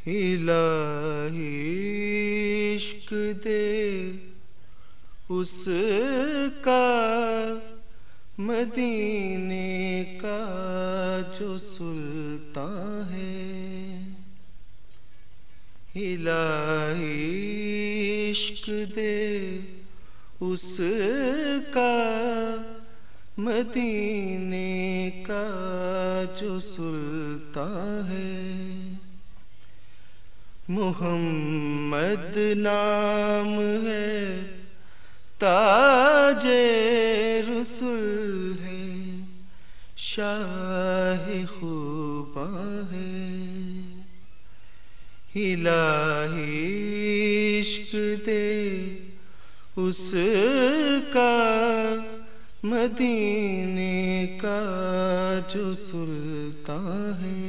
الہی عشق دے اس کا مدینے کا جو سلطان ہے، الہی عشق دے اس کا مدینے کا جو سلطان ہے، محمد نام ہے تاج رسول ہے، شاہ خوباں ہے، الہی عشق دے اس کا مدینے کا جو سلطان ہے،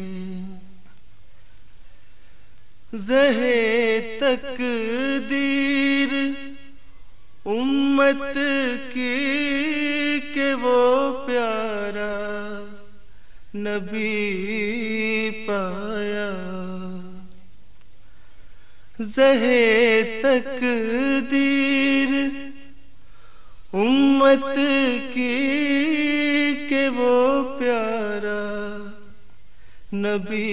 زہے تقدیر امت کی کہ وہ پیارا نبی پایا، زہے تقدیر امت کی کہ وہ پیارا نبی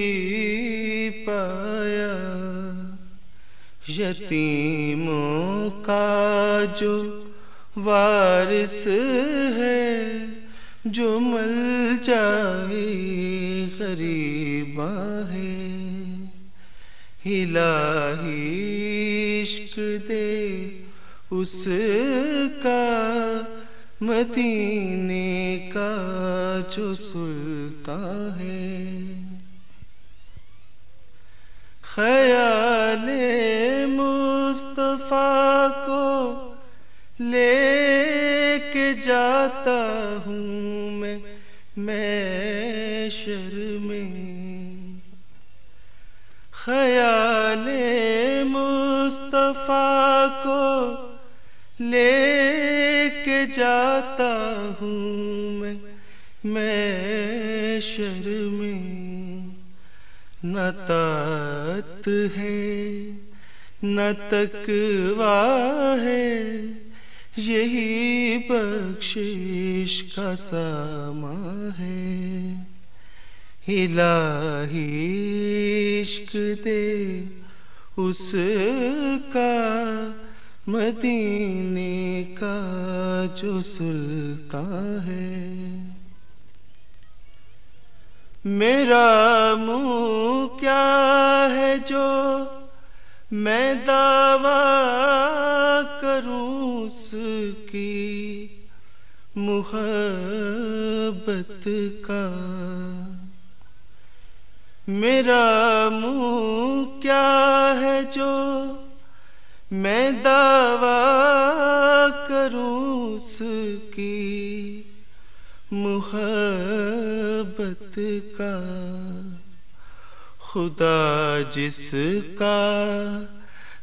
پایا، یتیموں کا جو وارث ہے، جو مل جائے غریباں ہے، الہی عشق دے اس کا مدینے کا جو سلطان ہے، خیال مصطفیٰ کو لے کے جاتا ہوں میں شر میں، خیال مصطفیٰ کو لے کے جاتا ہوں میں شر میں، نہ طاعت ہے نہ تقویٰ ہے، یہی بخشش کا سامان ہے، الہی عشق دے اس کا مدینے کا جو سلطان ہے، میرا منہ کیا ہے جو میں دعویٰ کروں اس کی محبت کا، میرا منہ کیا ہے جو میں دعویٰ کروں اس کی محبت کا، خدا جس کا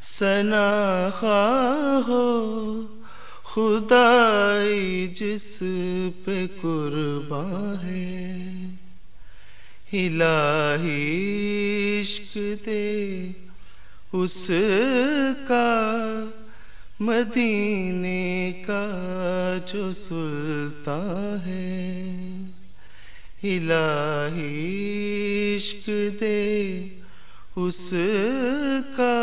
ثنا خواہ ہو، خدائی جس پہ قرباں ہے، الہی عشق دے اس کا مدینے کا جو سلطان ہے، الہی عشق دے اس کا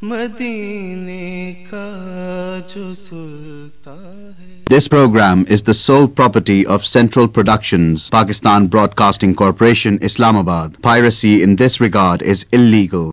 مدینے کا جو سلطان ہے۔ This program is the sole property of Central Productions, Pakistan Broadcasting Corporation, Islamabad. Piracy in this regard is illegal.